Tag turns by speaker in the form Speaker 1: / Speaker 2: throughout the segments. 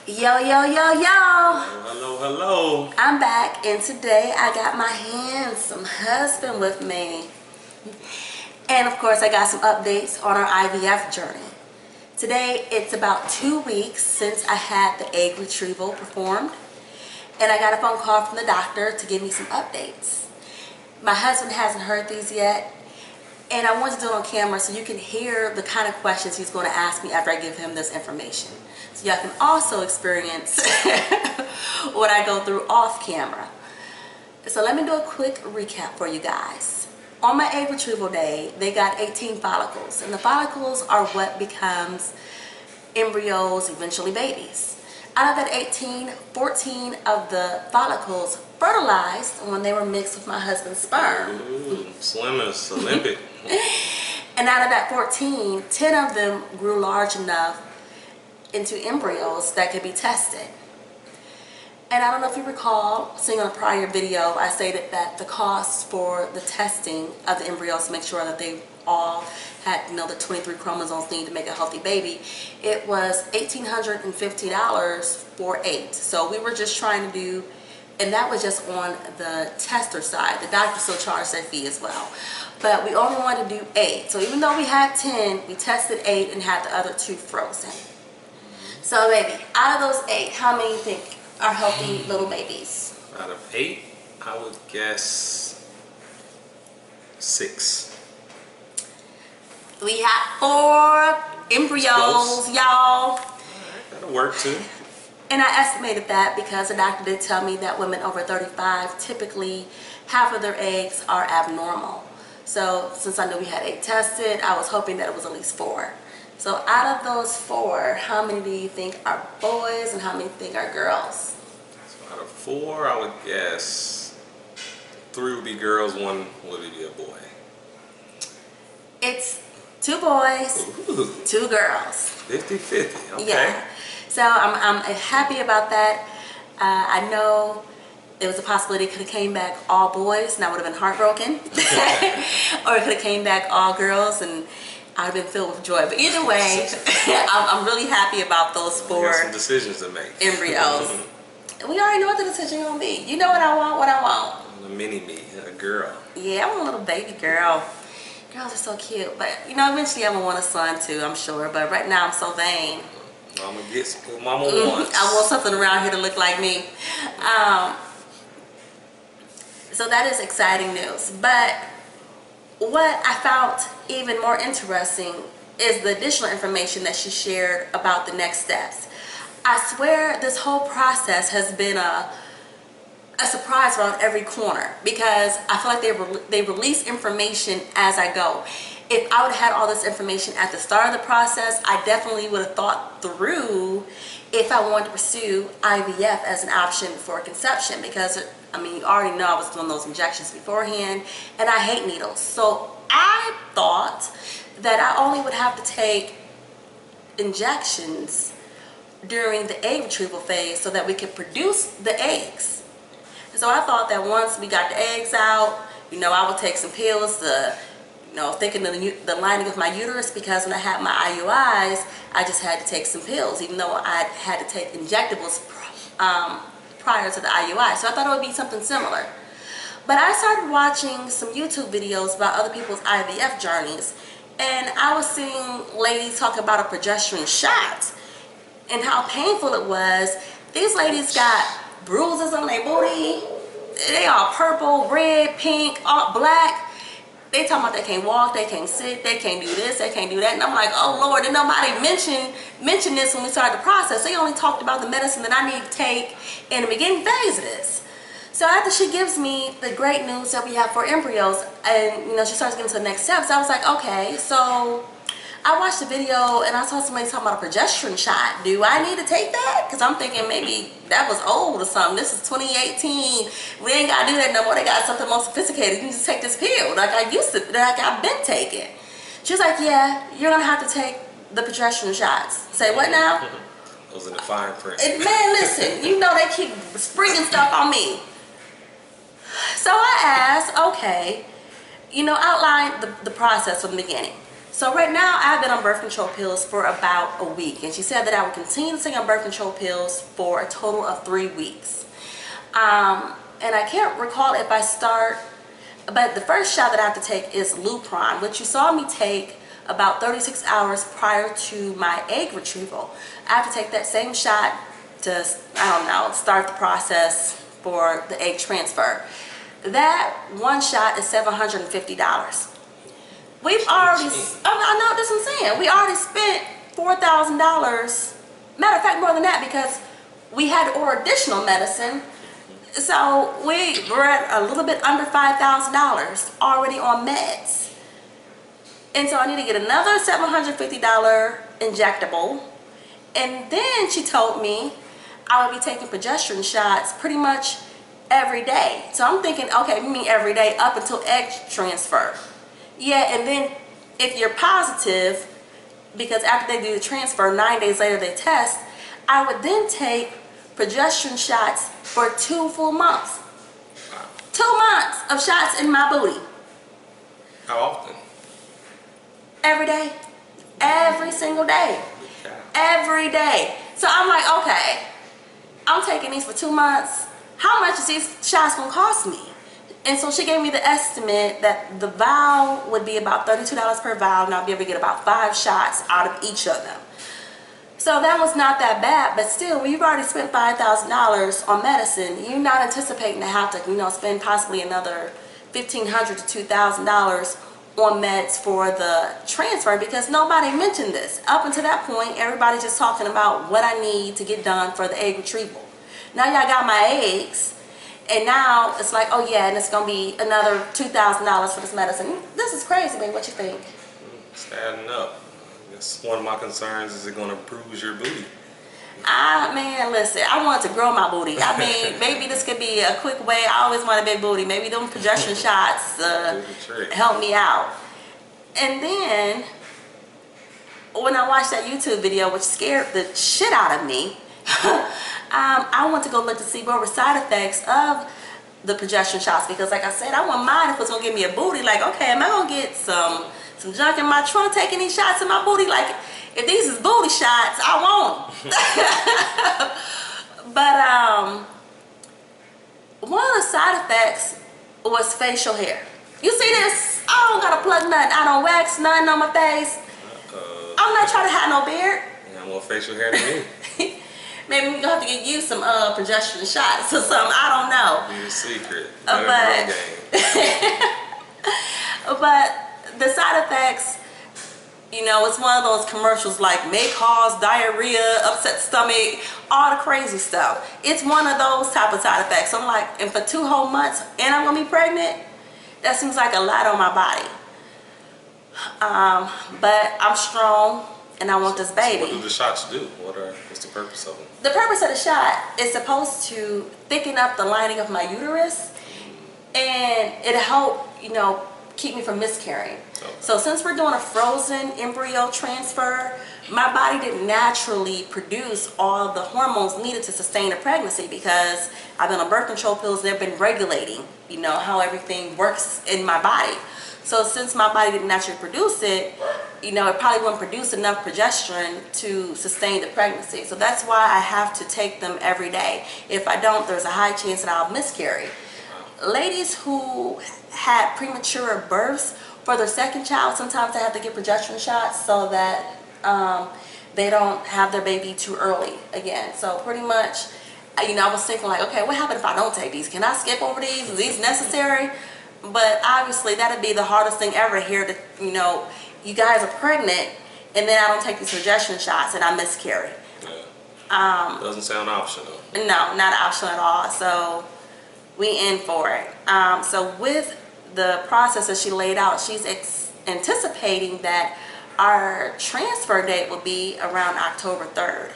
Speaker 1: Yo, yo, yo, yo.
Speaker 2: Hello, hello.
Speaker 1: I'm back, and today I got my handsome husband with me. And of course, I got some updates on our IVF journey. Today, it's about 2 weeks since I had the egg retrieval performed. And I got a phone call from the doctor to give me some updates. My husband hasn't heard these yet. And I want to do it on camera so you can hear the kind of questions he's going to ask me after I give him this information. So y'all can also experience what I go through off camera. So let me do a quick recap for you guys. On my egg retrieval day, they got 18 follicles. And the follicles are what becomes embryos, eventually babies. Out of that 18, 14 of the follicles fertilized when they were mixed with my husband's sperm.
Speaker 2: Ooh, slimmest Olympic.
Speaker 1: And out of that 14, 10 of them grew large enough into embryos that could be tested. And I don't know if you recall, seeing on a prior video, I stated that the cost for the testing of the embryos to make sure that they all had, the 23 chromosomes needed to make a healthy baby, it was $1,850 for 8. So we were just trying to do, and that was just on the tester side. The doctor still charged that fee as well. But we only wanted to do 8. So even though we had 10, we tested 8 and had the other 2 frozen. So baby, out of those 8, how many you think are healthy little babies?
Speaker 2: Out of 8, I would guess 6.
Speaker 1: We had 4 embryos, y'all.
Speaker 2: That'll work too.
Speaker 1: And I estimated that because the doctor did tell me that women over 35, typically half of their eggs are abnormal. So since I knew we had 8 tested, I was hoping that it was at least 4. So out of those 4, how many do you think are boys and how many do you think are girls?
Speaker 2: So out of 4, I would guess 3 would be girls, 1 would be a boy.
Speaker 1: It's 2 boys,
Speaker 2: Ooh.
Speaker 1: 2 girls.
Speaker 2: 50-50, okay.
Speaker 1: Yeah. So I'm happy about that. I know there was a possibility it could have came back all boys and I would have been heartbroken. Or it could have came back all girls and I'd have been filled with joy. But either way, I'm really happy about those 4
Speaker 2: got some decisions to make.
Speaker 1: embryos. We already know what the decision gonna be. You know what I want.
Speaker 2: A mini-me, a girl.
Speaker 1: Yeah, I want a little baby girl. Girls are so cute. But eventually I'm gonna want a son too, I'm sure. But right now I'm so vain.
Speaker 2: Mama gets what mama wants.
Speaker 1: I want something around here to look like me. So that is exciting news. But what I found even more interesting is the additional information that she shared about the next steps. I swear this whole process has been a surprise around every corner because I feel like they release information as I go. If I would have had all this information at the start of the process, I definitely would have thought through if I wanted to pursue IVF as an option for conception because, you already know I was doing those injections beforehand and I hate needles. So I thought that I only would have to take injections during the egg retrieval phase so that we could produce the eggs. So I thought that once we got the eggs out, I would take some pills to thinking of the lining of my uterus because when I had my IUIs, I just had to take some pills, even though I had to take injectables prior to the IUI. So I thought it would be something similar. But I started watching some YouTube videos about other people's IVF journeys, and I was seeing ladies talk about a progesterone shot and how painful it was. These ladies got bruises on their booty. They all purple, red, pink, all black. They talking about they can't walk, they can't sit, they can't do this, they can't do that. And I'm like, oh Lord, did nobody mention this when we started the process? They only talked about the medicine that I need to take in the beginning phase of this. So after she gives me the great news that we have for embryos and she starts getting to the next steps, I was like, okay, so I watched the video and I saw somebody talking about a progesterone shot. Do I need to take that? Because I'm thinking maybe that was old or something. This is 2018. We ain't got to do that no more. They got something more sophisticated. You can just take this pill like I used to, like I've been taking. She was like, yeah, you're going to have to take the progesterone shots. Say what now?
Speaker 2: Those are the fine print.
Speaker 1: Man, listen, they keep springing stuff on me. So I asked, okay, outline the process from the beginning. So right now I've been on birth control pills for about a week, and she said that I would continue to take on birth control pills for a total of 3 weeks. And I can't recall if I start, but the first shot that I have to take is Lupron, which you saw me take about 36 hours prior to my egg retrieval. I have to take that same shot to, I don't know, start the process for the egg transfer. That one shot is $750. We've already, I know, that's what I'm saying. We already spent $4,000. Matter of fact, more than that, because we had to order additional medicine. So we're at a little bit under $5,000 already on meds. And so I need to get another $750 injectable. And then she told me I would be taking progesterone shots pretty much every day. So I'm thinking, okay, we mean every day up until egg transfer. Yeah, and then if you're positive, because after they do the transfer, 9 days later they test, I would then take progesterone shots for 2 full months. 2 months of shots in my booty.
Speaker 2: How often?
Speaker 1: Every day. Every single day. Every day. So I'm like, okay, I'm taking these for 2 months. How much is these shots gonna cost me? And so she gave me the estimate that the vial would be about $32 per vial, and I'll be able to get about 5 shots out of each of them. So that was not that bad, but still, when you've already spent $5,000 on medicine, you're not anticipating to have to, you know, spend possibly another $1,500 to $2,000 on meds for the transfer, because nobody mentioned this. Up until that point, everybody's just talking about what I need to get done for the egg retrieval. Now y'all got my eggs, and now it's like, oh yeah, and it's gonna be another $2,000 for this medicine. This is crazy, babe. What you think?
Speaker 2: It's adding up. That's one of my concerns. Is it gonna bruise your booty?
Speaker 1: Man, listen, I want to grow my booty. I mean, maybe this could be a quick way. I always want a big booty. Maybe them progesterone shots help me out. And then, when I watched that YouTube video, which scared the shit out of me, I want to go look to see what were side effects of the progesterone shots, because like I said, I want mine if it's going to give me a booty. Like, okay, am I going to get some junk in my trunk taking these shots in my booty? Like, if these is booty shots, I won't. But one of the side effects was facial hair. You see this? I don't gotta plug nothing. I don't wax nothing on my face. I'm not trying to have no beard.
Speaker 2: You got more facial hair than me.
Speaker 1: Maybe we're gonna have to get you some progesterone shots or something. I don't know.
Speaker 2: Be the secret.
Speaker 1: But the side effects, you know, it's one of those commercials like may cause diarrhea, upset stomach, all the crazy stuff. It's one of those type of side effects. So I'm like, and for 2 whole months, and I'm gonna be pregnant? That seems like a lot on my body. But I'm strong, and I want this baby.
Speaker 2: So what do the shots do? What's the purpose of them?
Speaker 1: The purpose of the shot is supposed to thicken up the lining of my uterus, and it'll help, you know, keep me from miscarrying. Okay. So since we're doing a frozen embryo transfer, my body didn't naturally produce all the hormones needed to sustain a pregnancy, because I've been on birth control pills. They've been regulating, you know, how everything works in my body. So since my body didn't naturally produce it, you know, it probably wouldn't produce enough progesterone to sustain the pregnancy. So that's why I have to take them every day. If I don't, there's a high chance that I'll miscarry. Ladies who had premature births for their second child, sometimes they have to get progesterone shots so that they don't have their baby too early again. So pretty much, you know, I was thinking like, okay, what happens if I don't take these? Can I skip over these? Is these necessary? But obviously that'd be the hardest thing ever here, to, you know, you guys are pregnant and then I don't take these progesterone shots and I miscarry. Yeah.
Speaker 2: Doesn't sound optional.
Speaker 1: No, not optional at all. So we in for it. So with the process that she laid out, she's anticipating that our transfer date will be around October 3rd.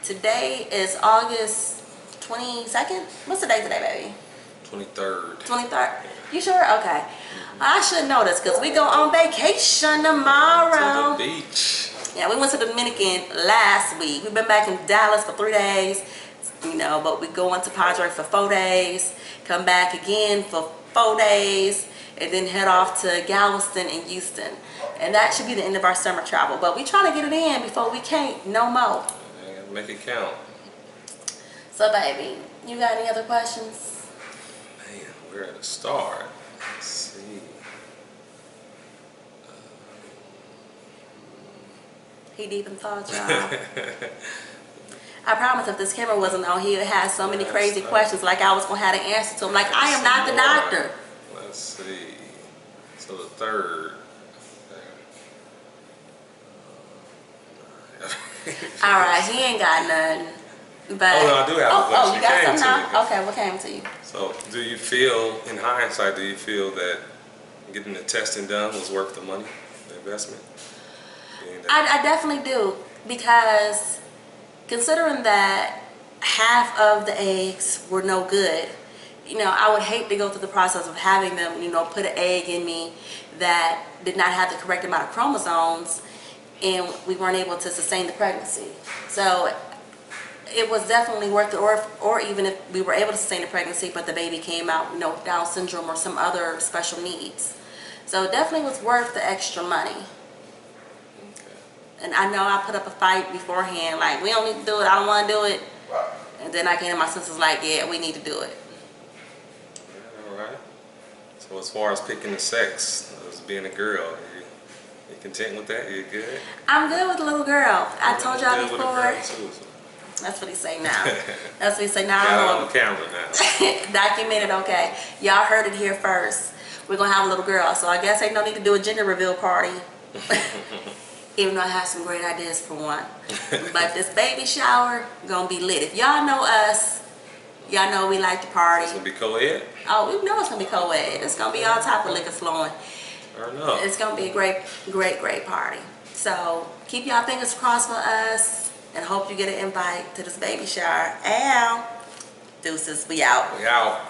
Speaker 1: Today is August 22nd. What's the date today, baby?
Speaker 2: 23rd.
Speaker 1: 23rd? You sure? Okay. I should know this because we go on vacation tomorrow.
Speaker 2: To the beach.
Speaker 1: Yeah, we went to the Dominican last week. We've been back in Dallas for 3 days, you know, but we go into Padre for 4 days, come back again for 4 days, and then head off to Galveston and Houston. And that should be the end of our summer travel. But we trying to get it in before we can't no more.
Speaker 2: Yeah, make it count.
Speaker 1: So baby, you got any other questions?
Speaker 2: Man, where to start? Let's see.
Speaker 1: He deep in thought, y'all. I promise if this camera wasn't on, he would have so many crazy questions like I was going to have to answer to him. Like, I am not the doctor.
Speaker 2: Let's see. So the third.
Speaker 1: All right, he ain't got none. But,
Speaker 2: oh, no, I do have a question.
Speaker 1: Oh, you got
Speaker 2: Came
Speaker 1: something
Speaker 2: to me.
Speaker 1: now? Okay, what came to you?
Speaker 2: So, do you feel, in hindsight, do you feel that getting the testing done was worth the money, the investment?
Speaker 1: I definitely do, because considering that half of the eggs were no good, you know, I would hate to go through the process of having them, you know, put an egg in me that did not have the correct amount of chromosomes, and we weren't able to sustain the pregnancy. So it was definitely worth it, or even if we were able to sustain the pregnancy, but the baby came out, you know, Down syndrome or some other special needs. So it definitely was worth the extra money. And I know I put up a fight beforehand, like, we don't need to do it, I don't want to do it. And then I came to my senses like, yeah, we need to do it.
Speaker 2: All right. So as far as picking the sex, as being a girl, you content with that? You good?
Speaker 1: I'm good with a little girl. I told y'all
Speaker 2: good with a
Speaker 1: before.
Speaker 2: girl too, so.
Speaker 1: That's what he say now. That's what he say now.
Speaker 2: Got it on camera now.
Speaker 1: Documented, okay. Y'all heard it here first. We're going to have a little girl, so I guess ain't no need to do a gender reveal party. Even though I have some great ideas for one. But this baby shower gonna be lit. If y'all know us, y'all know we like to party.
Speaker 2: It's gonna be co-ed?
Speaker 1: Oh, we know it's gonna be co-ed. It's gonna be all type of liquor flowing.
Speaker 2: I don't know.
Speaker 1: It's gonna be a great, great, great party. So keep y'all fingers crossed for us, and hope you get an invite to this baby shower. Ow. Deuces, we out.
Speaker 2: We out.